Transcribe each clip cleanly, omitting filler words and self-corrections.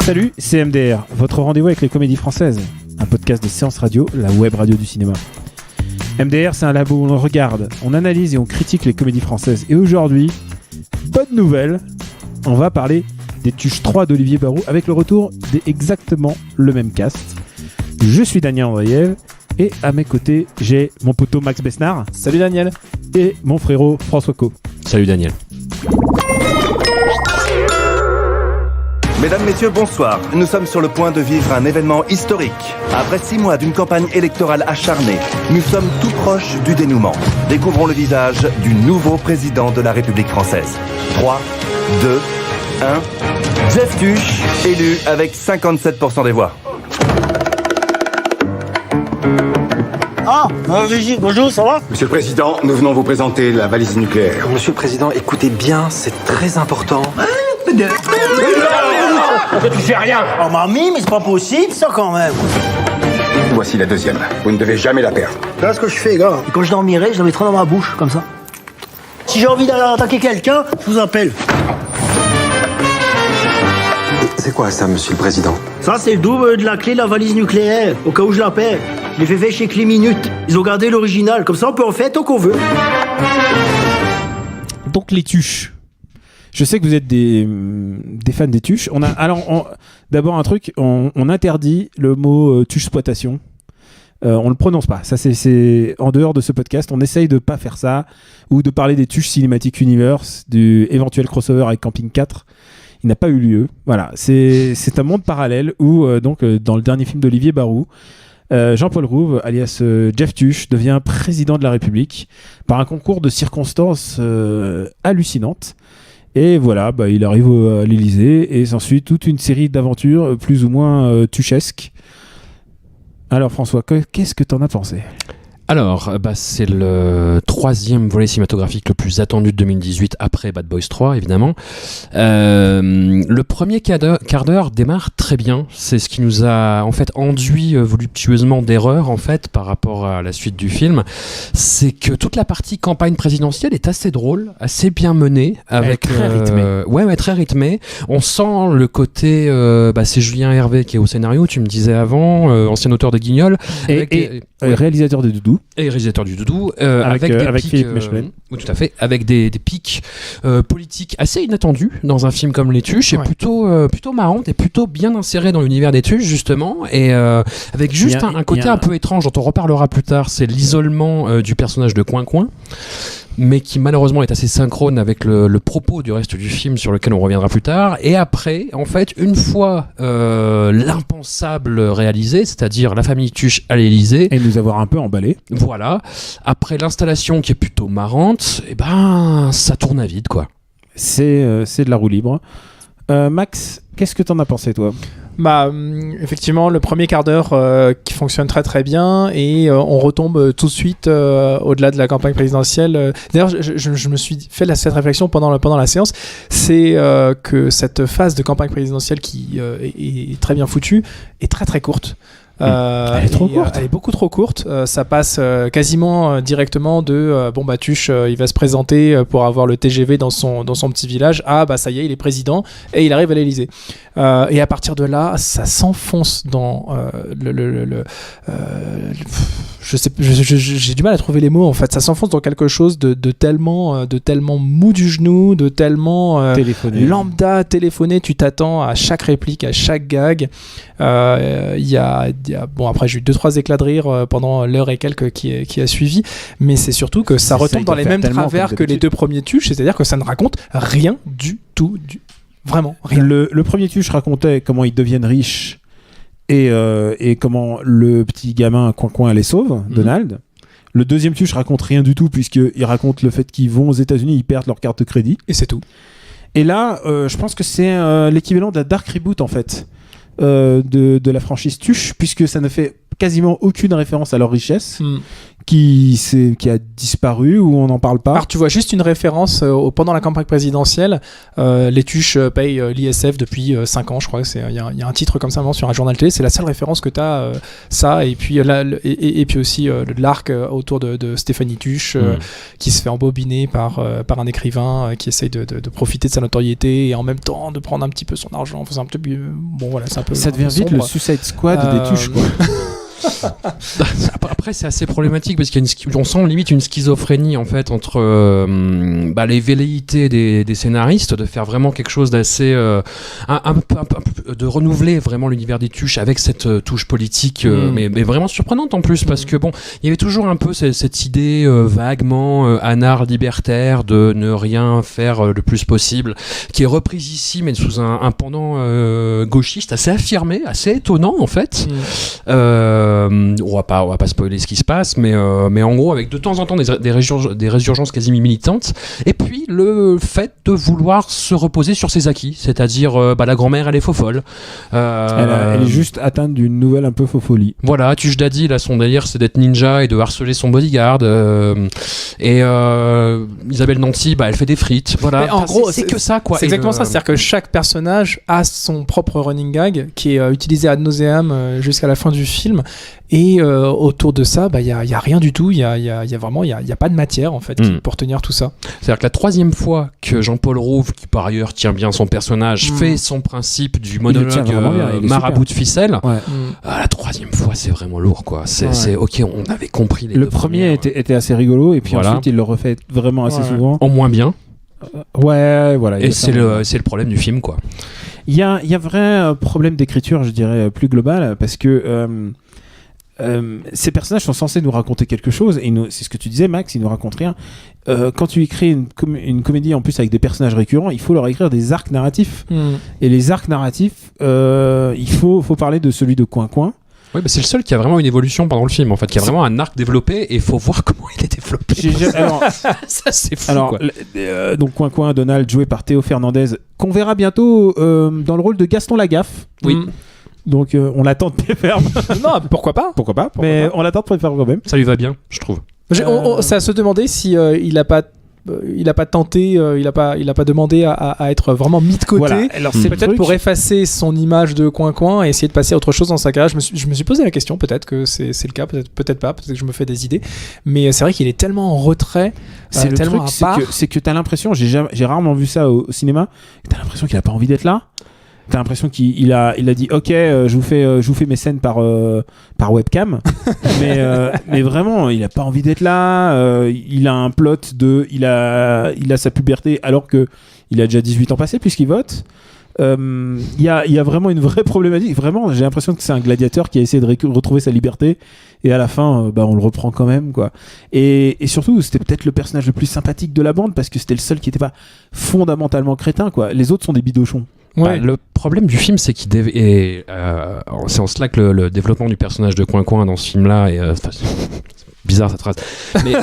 Salut, c'est MDR, votre rendez-vous avec les comédies françaises. Un podcast de Séance Radio, la web radio du cinéma. MDR, c'est un labo où on regarde, on analyse et on critique les comédies françaises. Et aujourd'hui, bonne nouvelle, on va parler des Tuches 3 d'Olivier Barou avec le retour d'exactement le même cast. Je suis Daniel Andreev et à mes côtés, j'ai mon poteau Max Besnard. Salut Daniel. Et mon frérot François Co. Salut Daniel. Mesdames, Messieurs, bonsoir. Nous sommes sur le point de vivre un événement historique. Après 6 mois d'une campagne électorale acharnée, nous sommes tout proches du dénouement. Découvrons le visage du nouveau président de la République française. 3, 2, 1... Jeff Tuche, élu avec 57% des voix. Régis, bonjour, ça va? Monsieur le Président, nous venons vous présenter la valise nucléaire. Monsieur le Président, écoutez bien, c'est très important. Pourquoi tu fais rien? Oh mamie, mais c'est pas possible ça quand même. Voici la deuxième. Vous ne devez jamais la perdre. Voilà ce que je fais, gars. Et quand je dormirai, je la mettrai dans ma bouche, comme ça. Si j'ai envie d'aller attaquer quelqu'un, je vous appelle. C'est quoi ça, Monsieur le Président? Ça, c'est le double de la clé de la valise nucléaire, au cas où je la perds. Je l'ai fait chez Clé Minute. Ils ont gardé l'original, comme ça on peut en faire tant qu'on veut. Donc les Tuches. Je sais que vous êtes des fans des Tuches. D'abord un truc, on interdit le mot Tuche-exploitation. On le prononce pas. Ça c'est en dehors de ce podcast. On essaye de pas faire ça ou de parler des Tuches Cinematic Universe, du éventuel crossover avec Camping 4. Il n'a pas eu lieu. Voilà, c'est un monde parallèle où dans le dernier film d'Olivier Barou, Jean-Paul Rouve, alias Jeff Tuche, devient président de la République par un concours de circonstances hallucinantes. Et voilà, il arrive à l'Élysée et s'ensuit toute une série d'aventures plus ou moins tuchesques. Alors François, qu'est-ce que t'en as pensé ? Alors, c'est le troisième volet cinématographique le plus attendu de 2018 après Bad Boys 3, évidemment. Le premier quart d'heure démarre très bien. C'est ce qui nous a en fait enduit voluptueusement d'erreurs en fait par rapport à la suite du film. C'est que toute la partie campagne présidentielle est assez drôle, assez bien menée, avec très rythmée. Ouais, très rythmée. On sent le côté, c'est Julien Hervé qui est au scénario. Tu me disais avant, ancien auteur de Guignol, et réalisateur de Doudou. Et réalisateur du Doudou, avec pics, Philippe Mechelin. Oui, tout à fait, avec des pics politiques assez inattendus dans un film comme Les Tuches, et plutôt marrante et plutôt bien inséré dans l'univers des Tuches justement, et avec juste un côté un peu étrange dont on reparlera plus tard, c'est l'isolement du personnage de Coin-Coin, mais qui malheureusement est assez synchrone avec le propos du reste du film sur lequel on reviendra plus tard. Et après, en fait, une fois l'impensable réalisé, c'est-à-dire la famille Tuche à l'Élysée, et nous avoir un peu emballé. Voilà. Après l'installation qui est plutôt marrante, ça tourne à vide, quoi. C'est de la roue libre. Max, qu'est-ce que t'en as pensé, toi ? Effectivement, le premier quart d'heure qui fonctionne très très bien et on retombe tout de suite au-delà de la campagne présidentielle. D'ailleurs, je me suis fait cette réflexion pendant la séance, c'est que cette phase de campagne présidentielle qui est très bien foutue est très très courte. Elle est trop courte. Elle est beaucoup trop courte. Ça passe quasiment directement de Tuche, il va se présenter pour avoir le TGV dans son petit village. Ça y est, il est président et il arrive à l'Élysée. Et à partir de là, ça s'enfonce dans j'ai du mal à trouver les mots en fait. Ça s'enfonce dans quelque chose de tellement mou du genou, de tellement lambda, téléphoné. Tu t'attends à chaque réplique, à chaque gag. Après j'ai eu 2-3 éclats de rire pendant l'heure et quelques qui a suivi, mais c'est surtout que ça retombe dans les mêmes travers que les deux premiers Tuches, c'est-à-dire que ça ne raconte rien du tout, vraiment rien. Le premier Tuche racontait comment ils deviennent riches et comment le petit gamin Coin-Coin les sauve, Donald. Le deuxième Tuche raconte rien du tout puisqu'il raconte le fait qu'ils vont aux États-Unis, ils perdent leur carte de crédit. Et c'est tout. Et là, je pense que c'est l'équivalent d'un dark reboot en fait. De la franchise Tuche, puisque ça ne fait quasiment aucune référence à leur richesse, qui a disparu ou on n'en parle pas. Alors tu vois juste une référence pendant la campagne présidentielle, les Tuches payent l'ISF depuis 5 ans, je crois. Il y a un titre comme ça sur un journal télé, c'est la seule référence que tu as, ça, et puis, et puis aussi l'arc autour de Stéphanie Tuche qui se fait embobiner par un écrivain qui essaye de profiter de sa notoriété et en même temps de prendre un petit peu son argent. Enfin, c'est un peu, bon voilà, c'est un peu. Ça devient vite le Suicide Squad des Tuches, quoi. Après c'est assez problématique parce qu'on sent limite une schizophrénie en fait entre les velléités des scénaristes de faire vraiment quelque chose d'assez de renouveler vraiment l'univers des Tuches avec cette touche politique mais vraiment surprenante en plus parce que bon il y avait toujours un peu cette idée vaguement anard libertaire de ne rien faire le plus possible qui est reprise ici mais sous un pendant gauchiste assez affirmé, assez étonnant en fait. On va pas spoiler ce qui se passe, mais en gros avec de temps en temps des résurgences quasi militantes, et puis le fait de vouloir se reposer sur ses acquis, c'est-à-dire la grand-mère elle est faux-folle. Elle est juste atteinte d'une nouvelle un peu faux-folie. Voilà, Tuche Daddy, là son délire c'est d'être ninja et de harceler son bodyguard, et Isabelle Nanty, elle fait des frites. Voilà, en gros, c'est que ça quoi. C'est exactement ça, c'est-à-dire que chaque personnage a son propre running gag qui est utilisé ad nauseam jusqu'à la fin du film. Et autour de ça, il y a rien du tout. Il y a vraiment, il y a pas de matière en fait pour tenir tout ça. C'est-à-dire que la troisième fois que Jean-Paul Rouve, qui par ailleurs tient bien son personnage, fait son principe du monologue marabout de ficelle, la troisième fois c'est vraiment lourd quoi. C'est ok, on avait compris les le premier était assez rigolo et puis ensuite il le refait vraiment assez souvent. En moins bien. Voilà. Et c'est le problème du film quoi. Il y a un vrai problème d'écriture, je dirais, plus global, parce que ces personnages sont censés nous raconter quelque chose, et c'est ce que tu disais, Max, ils nous racontent rien. Quand tu écris une comédie en plus avec des personnages récurrents, il faut leur écrire des arcs narratifs. Et les arcs narratifs, il faut parler de celui de Coin-Coin. Oui, c'est le seul qui a vraiment une évolution pendant le film, en fait, qui a vraiment un arc développé, et il faut voir comment il est développé. Ça, c'est fou, quoi. Donc, Coin-Coin, Donald, joué par Théo Fernandez, qu'on verra bientôt dans le rôle de Gaston Lagaffe. Oui. Donc, on l'attend de pied ferme. Non, pourquoi pas. Mais on l'attend de pied ferme quand même. Ça lui va bien, je trouve. C'est à se demander si il a pas tenté, il a pas demandé à être vraiment mis de côté. Voilà. Alors, c'est peut-être pour effacer son image de Coin-Coin et essayer de passer à autre chose dans sa carrière. Je me suis posé la question, peut-être que c'est le cas, peut-être pas, peut-être que je me fais des idées. Mais c'est vrai qu'il est tellement en retrait, c'est le tellement truc, à part. c'est que t'as l'impression, j'ai rarement vu ça au cinéma, t'as l'impression qu'il a pas envie d'être là. T'as l'impression qu'il a dit ok, je vous fais mes scènes par webcam, mais vraiment il a pas envie d'être là. Il a un plot il a sa puberté alors que il a déjà 18 ans passés puisqu'il vote. Il y a vraiment une vraie problématique. Vraiment, j'ai l'impression que c'est un gladiateur qui a essayé de retrouver sa liberté et à la fin, on le reprend quand même quoi. Et surtout, c'était peut-être le personnage le plus sympathique de la bande parce que c'était le seul qui était pas fondamentalement crétin quoi. Les autres sont des bidochons. Ouais. Le problème du film, c'est c'est en cela que le développement du personnage de Coin-Coin dans ce film-là est bizarre cette phrase, mais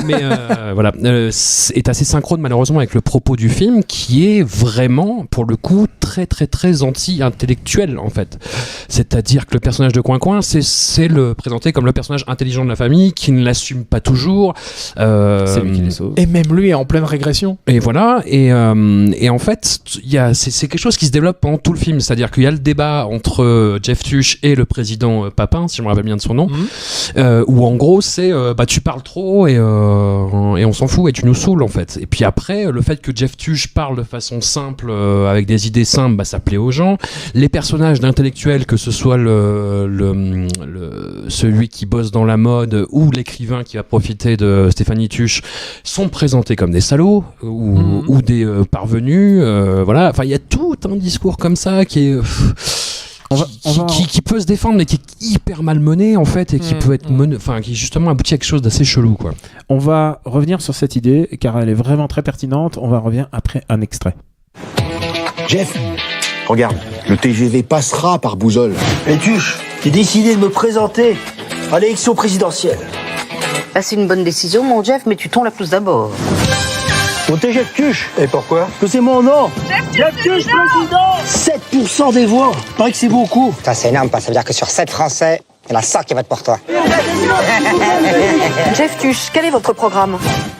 voilà, est assez synchrone malheureusement avec le propos du film qui est vraiment pour le coup très très très anti-intellectuel en fait. C'est-à-dire que le personnage de Coin-Coin c'est le présenté comme le personnage intelligent de la famille qui ne l'assume pas toujours. C'est lui qui les sauve. Et même lui est en pleine régression. Et voilà, et en fait c'est quelque chose qui se développe pendant tout le film, c'est-à-dire qu'il y a le débat entre Jeff Tuche et le président Papin, si je me rappelle bien de son nom, où en gros c'est tu parles trop et on s'en fout et tu nous saoules en fait. Et puis après, le fait que Jeff Tuche parle de façon simple, avec des idées simples, ça plaît aux gens. Les personnages d'intellectuels, que ce soit celui qui bosse dans la mode ou l'écrivain qui va profiter de Stéphanie Tuche, sont présentés comme des salauds ou des parvenus. Voilà. Enfin, il y a tout un discours comme ça qui est... Qui peut se défendre mais qui est hyper malmené en fait et qui peut être qui justement aboutit à quelque chose d'assez chelou quoi. On va revenir sur cette idée car elle est vraiment très pertinente. On va revenir après un extrait. Jeff, regarde, le TGV passera par Bouzols. Et Tuche, j'ai décidé de me présenter à l'élection présidentielle. C'est une bonne décision mon Jeff, mais tu tombes la pelouse d'abord. Mon Jeff Tuche. Et pourquoi? Que c'est mon nom. Jeff Tuche président. 7% des voix. Paraît que c'est beaucoup. Ça c'est énorme, ça veut dire que sur 7 Français, Il y en a ça qui va être pour toi. Jeff Tuche, quel est votre programme?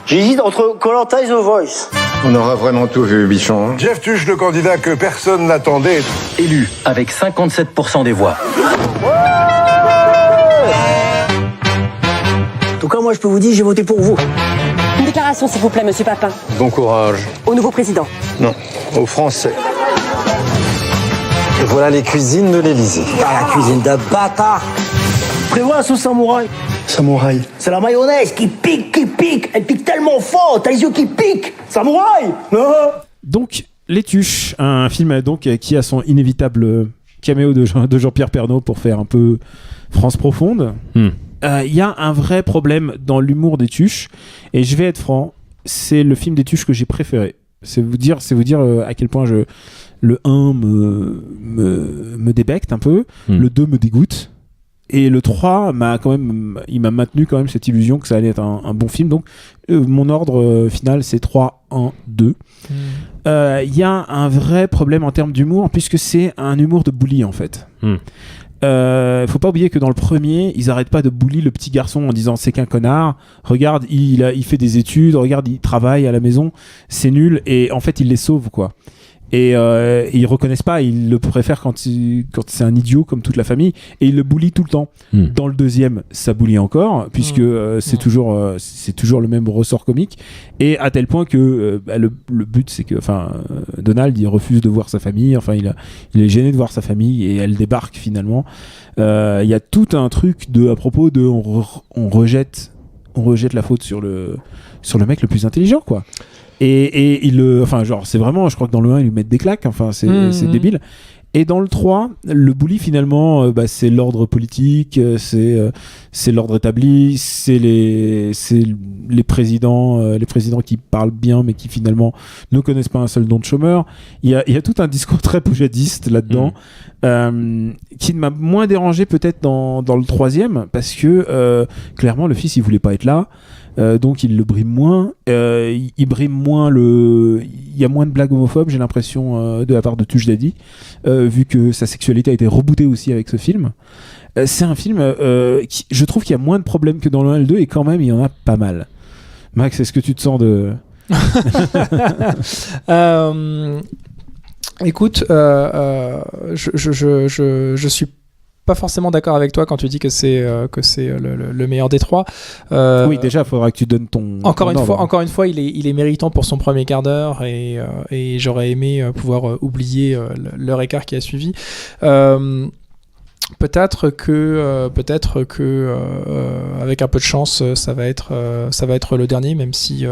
J'hésite entre Koh-Lanta et The Voice. On aura vraiment tout vu, bichon. Jeff Tuche, le candidat que personne n'attendait. Élu avec 57% des voix. En tout cas, moi, je peux vous dire, j'ai voté pour vous. Une déclaration, s'il vous plaît, monsieur Papin. Bon courage. Au nouveau président. Non, aux Français. Et voilà les cuisines de l'Élysée. Ah, la cuisine de bâtard. Prévois la sauce samouraï. Samouraï. C'est la mayonnaise qui pique. Elle pique tellement fort, t'as les yeux qui piquent. Samouraï. Donc, Les Tuches, un film donc qui a son inévitable caméo de Jean-Pierre Pernaut pour faire un peu France profonde. Y a un vrai problème dans l'humour des Tuches, et je vais être franc, c'est le film des Tuches que j'ai préféré. C'est vous dire à quel point le 1 me débecte un peu, le 2 me dégoûte, et le 3 m'a maintenu quand même cette illusion que ça allait être un bon film. Donc mon ordre final, c'est 3, 1, 2. Y a un vrai problème en termes d'humour, puisque c'est un humour de bully en fait. Faut pas oublier que dans le premier, ils arrêtent pas de bully le petit garçon en disant c'est qu'un connard, regarde, il fait des études, regarde, il travaille à la maison, c'est nul, et en fait ils les sauvent quoi. Et ils reconnaissent pas, ils le préfèrent quand c'est un idiot comme toute la famille, et ils le bully tout le temps. Dans le deuxième, ça bully encore, puisque c'est toujours le même ressort comique, et à tel point que le but c'est que Donald il refuse de voir sa famille, il est gêné de voir sa famille, et elle débarque finalement. Il y a tout un truc à propos de on rejette la faute sur le mec le plus intelligent quoi. Et c'est vraiment, je crois que dans le 1 ils lui mettent des claques, c'est débile. Et dans le 3, le bully finalement, c'est l'ordre politique, c'est l'ordre établi, c'est les présidents qui parlent bien mais qui finalement ne connaissent pas un seul don de chômeur. Il y a tout un discours très poujadiste là-dedans, qui m'a moins dérangé peut-être dans le 3e, parce que clairement le fils il voulait pas être là. Donc il le brime moins, il brime moins il y a moins de blagues homophobes, j'ai l'impression, de la part de Tuche Daddy, vu que sa sexualité a été rebootée aussi avec ce film. C'est un film je trouve qu'il y a moins de problèmes que dans le 1 et le 2, et quand même il y en a pas mal. Max, est-ce que tu te sens de... Écoute, je suis pas forcément d'accord avec toi quand tu dis que c'est le meilleur des trois. Oui, déjà, il faudra que tu donnes ton. Encore une fois, il est méritant pour son premier quart d'heure, et j'aurais aimé pouvoir oublier l'heure et quart qui a suivi. Peut-être que avec un peu de chance, ça va être le dernier, même si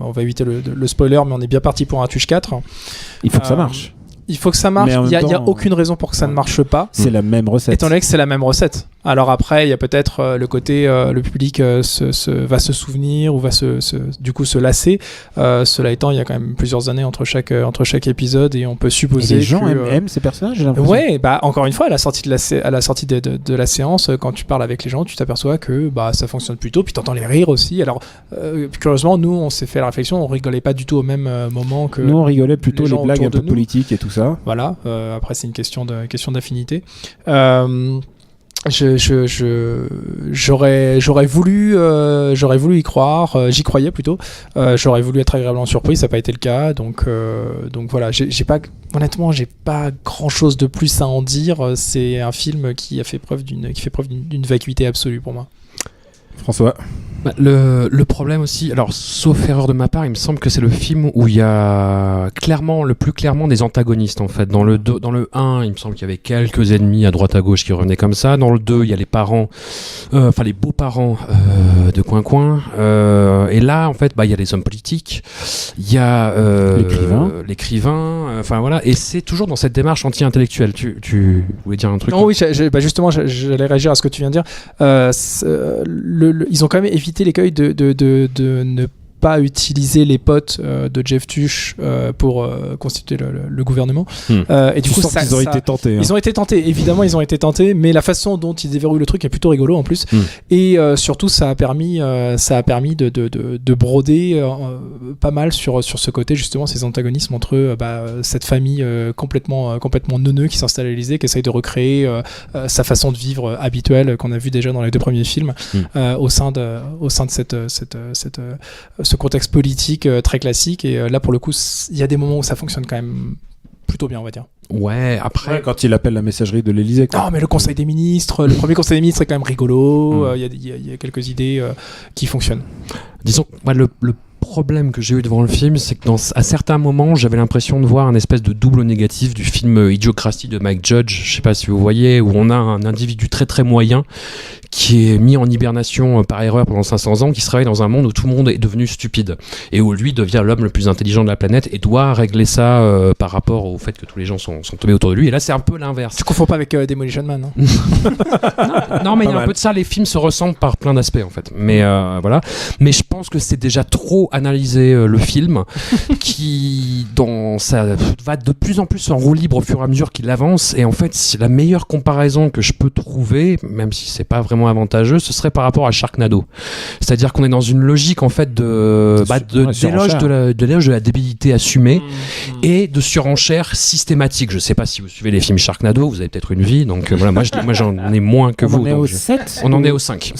on va éviter le spoiler, mais on est bien parti pour un Tuche 4. Il faut que ça marche. Il faut que ça marche. Il n'y a aucune raison pour que ça ne marche pas. C'est la même recette. Étant donné que c'est la même recette. Alors après, il y a peut-être le côté le public va se souvenir ou va du coup se lasser. Cela étant, il y a quand même plusieurs années entre chaque épisode, et on peut supposer et les gens aiment ces personnages, j'ai l'impression. Ouais, encore une fois, à la sortie de la séance, quand tu parles avec les gens, tu t'aperçois que ça fonctionne plutôt, puis t'entends les rires aussi. Alors curieusement, nous, on s'est fait la réflexion, on rigolait pas du tout au même moment que. Nous, on rigolait plutôt les blagues un peu politiques et tout ça. Voilà. Après, c'est une question d'affinité. J'aurais voulu y croire, j'y croyais plutôt. J'aurais voulu être agréablement surpris, ça n'a pas été le cas. Donc voilà, honnêtement, j'ai pas grand chose de plus à en dire. C'est un film qui fait preuve d'une vacuité absolue pour moi. François. Le problème aussi, alors sauf erreur de ma part, il me semble que c'est le film où il y a le plus clairement des antagonistes en fait. Dans le 1, il me semble qu'il y avait quelques ennemis à droite à gauche qui revenaient comme ça. Dans le 2, il y a les parents, les beaux-parents de Coin. Et là, en fait, il y a les hommes politiques, il y a l'écrivain, voilà. Et c'est toujours dans cette démarche anti-intellectuelle. Tu voulais dire un truc? Non, oui, justement, j'allais réagir à ce que tu viens de dire. Ils ont quand même évité l'écueil de ne pas utiliser les potes de Jeff Tuch pour constituer le gouvernement. Et du coup, ils ont été tentés. Ils ont été tentés, évidemment, ils ont été tentés, mais la façon dont ils déverrouillent le truc est plutôt rigolo en plus. Et surtout, ça a permis de broder pas mal sur ce côté, justement, ces antagonismes entre cette famille complètement neuneux qui s'installe à l'Élysée, qui essaye de recréer sa façon de vivre habituelle qu'on a vu déjà dans les 2 premiers films au sein de ce contexte politique très classique. Et là, pour le coup, il y a des moments où ça fonctionne quand même plutôt bien, on va dire. Ouais, après... quand il appelle la messagerie de l'Élysée. Non, mais le Conseil des ministres, le premier Conseil des ministres est quand même rigolo. Il y a quelques idées qui fonctionnent. Disons, moi, le problème que j'ai eu devant le film, c'est que à certains moments, j'avais l'impression de voir un espèce de double négatif du film Idiocratie de Mike Judge. Je sais pas si vous voyez, où on a un individu très très moyen qui est mis en hibernation par erreur pendant 500 ans, qui se réveille dans un monde où tout le monde est devenu stupide et où lui devient l'homme le plus intelligent de la planète et doit régler ça par rapport au fait que tous les gens sont tombés autour de lui. Et là, c'est un peu l'inverse. Tu confonds pas avec Demolition Man, hein. Non, mais il y a un peu de ça. Les films se ressemblent par plein d'aspects en fait. Mais voilà. Mais je pense que c'est déjà trop analysé le film, qui ça va de plus en plus en roue libre au fur et à mesure qu'il avance. Et en fait, c'est la meilleure comparaison que je peux trouver, même si c'est pas vraiment avantageux, ce serait par rapport à Sharknado. C'est-à-dire qu'on est dans une logique en fait d'éloge de la débilité assumée et de surenchère systématique. Je sais pas si vous suivez les films Sharknado, vous avez peut-être une vie, donc voilà, moi j'en ai moins que vous. On en est au 7 On en est au 5.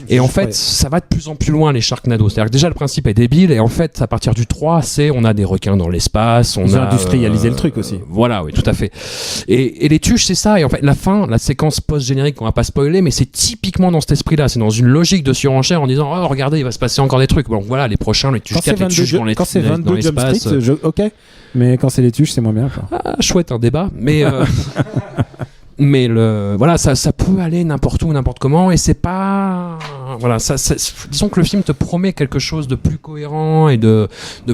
Et en fait, ça va de plus en plus loin les Sharknado. C'est-à-dire que déjà le principe est débile et en fait, à partir du 3, on a des requins dans l'espace, Ils ont industrialisé le truc aussi. Voilà, oui, tout à fait. Et les tuches, c'est ça. Et en fait, la séquence post-générique, on va pas spoiler, mais c'est typiquement dans cet esprit-là. C'est dans une logique de surenchère en disant oh regardez, il va se passer encore des trucs. Bon voilà, les prochains, les tuches 4, les tuches dans l'espace. Quand c'est 22 Jump Street, ok. Mais quand c'est les tuches, c'est moins bien. Chouette, un débat. Mais mais voilà, ça peut aller n'importe où, n'importe comment, et c'est pas, voilà, disons que le film te promet quelque chose de plus cohérent et de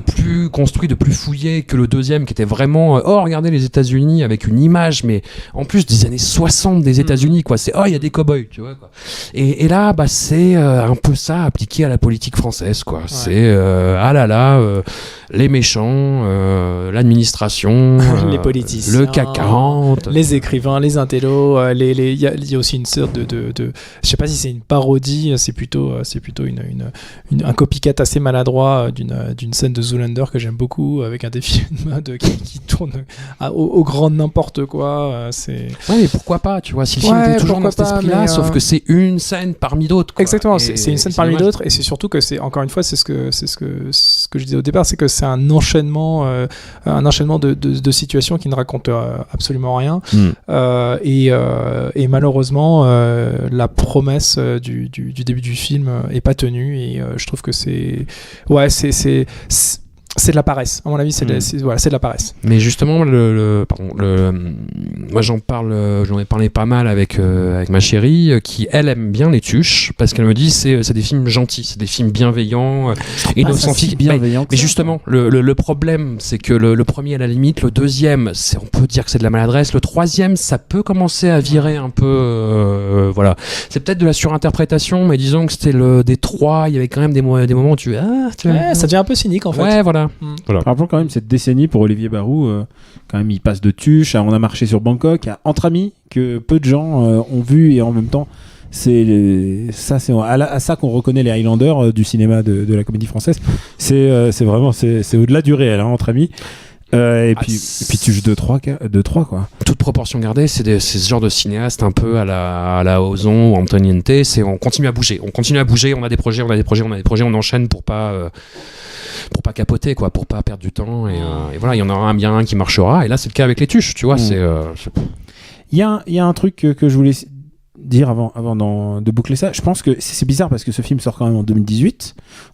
plus construit, de plus fouillé que le deuxième, qui était vraiment regardez les États-Unis avec une image, mais en plus des années 60 des États-Unis, quoi. C'est il y a des cow-boys, tu vois, quoi. Et là, c'est un peu ça appliqué à la politique française, quoi. Ouais. C'est les méchants, l'administration, les politiciens, le CAC 40, les écrivains, les intellos, il y a aussi une sorte de je sais pas si c'est une parodie, c'est plutôt un copycat assez maladroit d'une scène de Zoolander que j'aime beaucoup, avec un défi de mode qui tourne au grand n'importe quoi. Ouais, mais pourquoi pas, tu vois, si le film était toujours dans cet esprit-là, sauf que c'est une scène parmi d'autres, quoi. Exactement, c'est une scène parmi d'autres, et c'est surtout que c'est, encore une fois, c'est ce que je disais au départ, c'est que c'est un enchaînement de situations qui ne racontent absolument rien. Et malheureusement, la promesse du début du film est pas tenue, et je trouve que c'est de la paresse. À mon avis, c'est de la paresse. Mais justement, moi j'en ai parlé pas mal avec ma chérie, qui elle aime bien les tuches, parce qu'elle me dit c'est des films gentils, c'est des films bienveillants, innocentiques. Mais justement, le problème, c'est que le premier à la limite, le deuxième, on peut dire que c'est de la maladresse, le troisième, ça peut commencer à virer un peu, voilà. C'est peut-être de la surinterprétation, mais disons que c'était des trois, il y avait quand même des moments où ça devient un peu cynique, en fait. Ouais, voilà. Voilà. Rappelons quand même cette décennie pour Olivier Barou, quand même il passe de tuche à On a marché sur Bangkok à Entre amis, que peu de gens ont vu, et en même temps c'est à ça qu'on reconnaît les Highlanders du cinéma de la comédie française. C'est vraiment c'est au-delà du réel, Entre amis. Et puis tuche 2-3 quoi. Toute proportion gardée, c'est ce genre de cinéaste un peu à la Ozon ou Antoniente. On continue à bouger, on a des projets, on enchaîne pour pas capoter, quoi, pour pas perdre du temps, et voilà, il y en aura bien un qui marchera, et là c'est le cas avec les tuches, tu vois. Il y a un truc que je voulais dire avant de boucler ça. Je pense que c'est bizarre parce que ce film sort quand même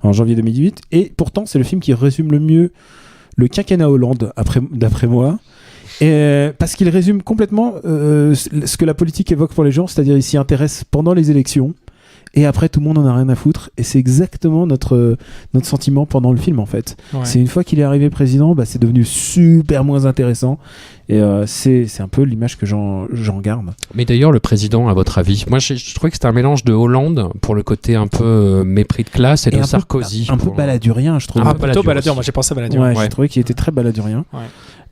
en janvier 2018, et pourtant c'est le film qui résume le mieux le quinquennat Hollande, d'après moi. Parce qu'il résume complètement ce que la politique évoque pour les gens, c'est-à-dire il s'y intéresse pendant les élections, et après tout le monde en a rien à foutre, et c'est exactement notre sentiment pendant le film en fait. C'est une fois qu'il est arrivé président, c'est devenu super moins intéressant, et c'est un peu l'image que j'en garde. Mais d'ailleurs, le président, à votre avis, moi je trouvais que c'était un mélange de Hollande pour le côté un peu mépris de classe, et de Sarkozy. Un peu baladurien, je trouve. Plutôt baladurien, moi j'ai pensé à baladurien. Ouais, je trouvais qu'il était très baladurien.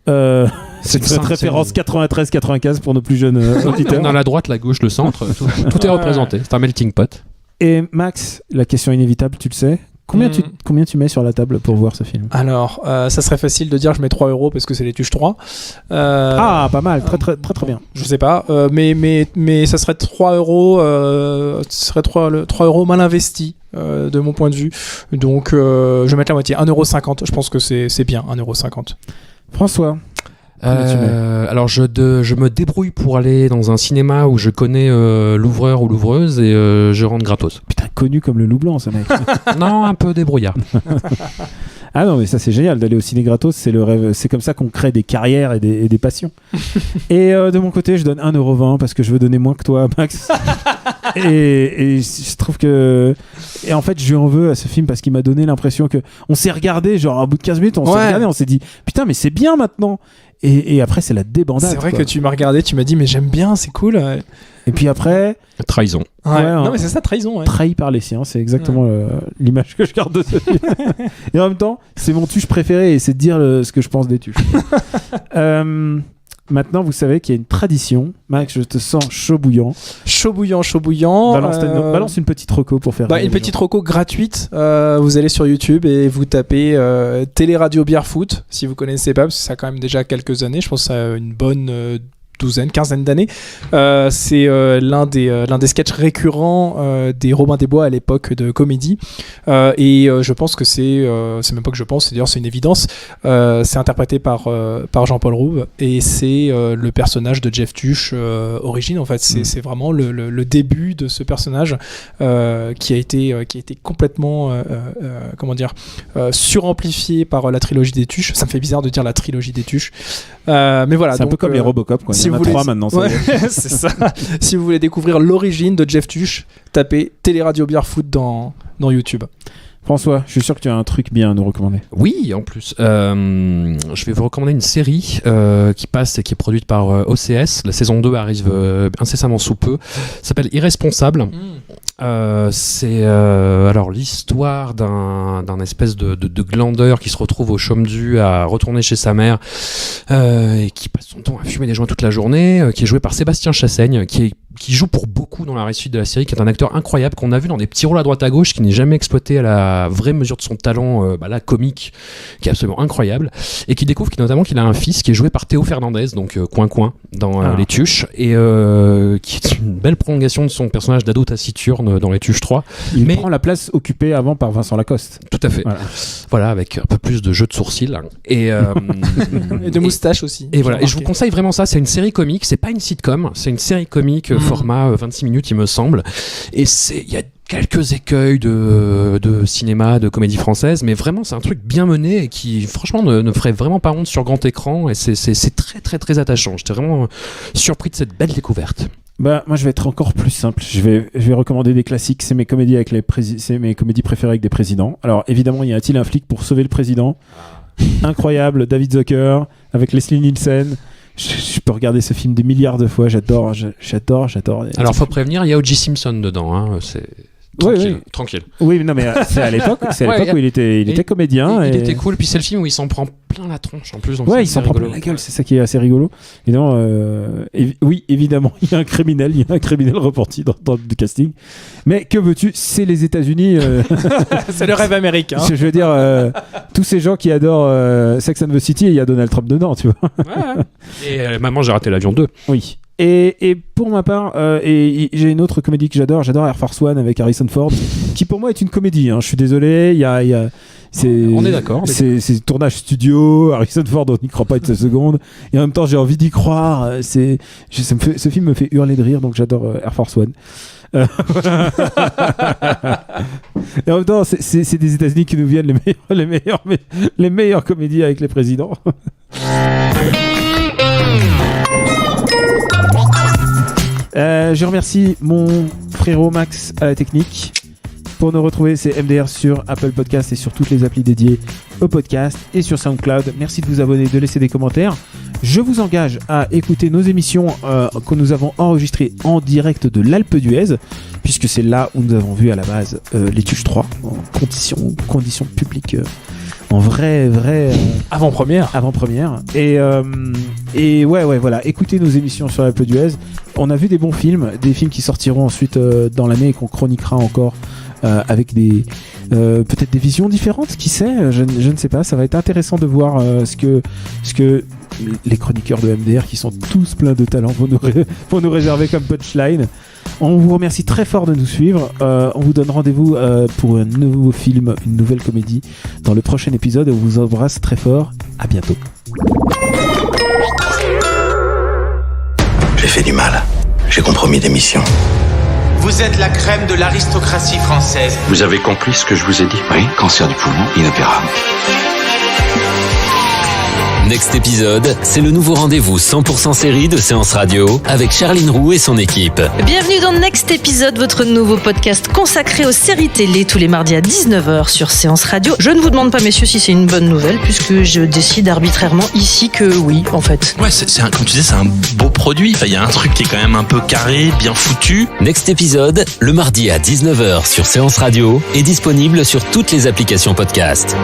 C'est cette référence 93-95 pour nos plus jeunes auditeurs. Dans la droite, la gauche, le centre, tout est représenté. C'est un melting pot. Et Max, la question inévitable, tu le sais. Combien tu mets sur la table pour voir ce film ? Alors, ça serait facile de dire je mets 3 € parce que c'est les Tuches 3. Pas mal, très bien. Je sais pas, mais ça serait 3 €, ce serait 3 € mal investis. De mon point de vue. Donc, je vais mettre la moitié. 1,50 €. Je pense que c'est bien, 1,50 €. François, alors je me débrouille pour aller dans un cinéma où je connais l'ouvreur ou l'ouvreuse et je rentre gratos. Putain, connu comme le loup blanc, ce mec. Non, un peu débrouillard. Ah non, mais ça c'est génial d'aller au ciné gratos, c'est le rêve, c'est comme ça qu'on crée des carrières et des passions. Et de mon côté, je donne 1,20 € parce que je veux donner moins que toi, Max. et je trouve que... Et en fait, je lui en veux à ce film parce qu'il m'a donné l'impression que on s'est regardé, genre à bout de 15 minutes, on s'est regardé, on s'est dit putain, mais c'est bien maintenant. Et après, c'est la débandade. C'est vrai que tu m'as regardé, tu m'as dit mais j'aime bien, c'est cool. Et puis après... Trahison. Non mais c'est ça, trahison. Trahi par les siens, c'est exactement l'image que je garde de ce film. Et en même temps, c'est mon tuche préféré et c'est de dire ce que je pense des tuches. Maintenant, vous savez qu'il y a une tradition. Max, je te sens chaud bouillant. Chaud bouillant. Balance une petite reco pour faire... une petite reco gratuite. Vous allez sur YouTube et vous tapez Télé Radio Bière Foot, si vous connaissez pas, parce que ça a quand même déjà quelques années. Je pense que ça a une bonne... quinzaine d'années. C'est l'un des sketchs récurrents des Robin des Bois à l'époque de comédie. Et je pense que c'est même pas que je pense, c'est une évidence. C'est interprété par Jean-Paul Rouve et c'est le personnage de Jeff Tuche origine en fait. C'est vraiment le début de ce personnage qui a été complètement suramplifié par la trilogie des Tuches. Ça me fait bizarre de dire la trilogie des Tuches. Mais voilà. C'est un peu comme les Robocop, quoi. Il y en a 3 maintenant. C'est ça. Si vous voulez découvrir l'origine de Jeff Tuche, tapez Télé Radio Bière Foot dans YouTube. François, je suis sûr que tu as un truc bien à nous recommander. Oui, en plus. Je vais vous recommander une série qui passe et qui est produite par OCS. La saison 2 arrive incessamment sous peu. Ça s'appelle Irresponsable. C'est alors l'histoire d'un espèce de glandeur qui se retrouve au Chaume-du à retourner chez sa mère et qui passe son temps à fumer des joints toute la journée, qui est joué par Sébastien Chassaigne, qui joue pour beaucoup dans la réussite de la série, qui est un acteur incroyable qu'on a vu dans des petits rôles à droite à gauche, qui n'est jamais exploité à la vraie mesure de son talent comique, qui est absolument incroyable, et qui découvre qu'il a un fils qui est joué par Théo Fernandez, donc Coin dans Les Tuches, et qui est une belle prolongation de son personnage d'ado taciturne dans Les Tuches 3. Il prend la place occupée avant par Vincent Lacoste. Tout à fait. Voilà, avec un peu plus de jeu de sourcils et de moustache aussi. Et voilà, et je vous conseille vraiment ça, c'est une série comique, c'est pas une sitcom, c'est une série comique format 26 minutes il me semble, et il y a quelques écueils de cinéma, de comédie française, mais vraiment c'est un truc bien mené et qui franchement ne ferait vraiment pas honte sur grand écran, et c'est très très très attachant. J'étais vraiment surpris de cette belle découverte. Moi je vais être encore plus simple, je vais recommander des classiques, c'est mes comédies c'est mes comédies préférées avec des présidents. Alors évidemment, y a-t-il un flic pour sauver le président? Incroyable, David Zucker avec Leslie Nielsen. Je peux regarder ce film des milliards de fois, j'adore. Alors faut prévenir, il y a O.J. Simpson dedans, c'est tranquille. Oui, non, mais c'est à l'époque, où il était comédien. Il était cool, puis c'est le film où il s'en prend plein la tronche en plus. Donc il s'en prend plein la gueule, c'est ça qui est assez rigolo. Évidemment, oui, évidemment, il y a un criminel reporté dans le casting. Mais que veux-tu, c'est les États-Unis. C'est le rêve américain. Je veux dire, tous ces gens qui adorent Sex and the City, il y a Donald Trump dedans, tu vois. Et Maman, j'ai raté l'avion 2. Oui. Et pour ma part, j'ai une autre comédie que j'adore Air Force One avec Harrison Ford, qui pour moi est une comédie. Je suis désolé, on est d'accord. C'est tournage studio, Harrison Ford, on n'y croit pas une seule seconde. Et en même temps, j'ai envie d'y croire. Ce film me fait hurler de rire, donc j'adore Air Force One. Et en même temps, c'est des États-Unis qui nous viennent les meilleures comédies avec les présidents. Je remercie mon frérot Max à la technique. Pour nous retrouver, c'est MDR sur Apple Podcast et sur toutes les applis dédiées au podcast et sur SoundCloud. Merci de vous abonner, de laisser des commentaires. Je vous engage à écouter nos émissions que nous avons enregistrées en direct de l'Alpe d'Huez, puisque c'est là où nous avons vu à la base les Tuches 3 en conditions publiques. En vrai avant-première. Et ouais, voilà. Écoutez nos émissions sur l'Alpe d'Huez. On a vu des bons films, des films qui sortiront ensuite dans l'année et qu'on chroniquera encore avec des peut-être des visions différentes. Qui sait, je ne sais pas. Ça va être intéressant de voir ce que les chroniqueurs de MDR, qui sont tous pleins de talent, vont nous réserver comme punchline. On vous remercie très fort de nous suivre. On vous donne rendez-vous pour un nouveau film, une nouvelle comédie dans le prochain épisode. On vous embrasse très fort. À bientôt. J'ai fait du mal. J'ai compromis des missions. Vous êtes la crème de l'aristocratie française. Vous avez compris ce que je vous ai dit? Oui, cancer du poumon, inopérable. Next épisode, c'est le nouveau rendez-vous 100% série de Séance Radio avec Charline Roux et son équipe. Bienvenue dans Next épisode, votre nouveau podcast consacré aux séries télé tous les mardis à 19h sur Séance Radio. Je ne vous demande pas, messieurs, si c'est une bonne nouvelle, puisque je décide arbitrairement ici que oui, en fait. Ouais, comme tu disais, c'est un beau produit. Enfin, il y a un truc qui est quand même un peu carré, bien foutu. Next épisode, le mardi à 19h sur Séance Radio, est disponible sur toutes les applications podcast.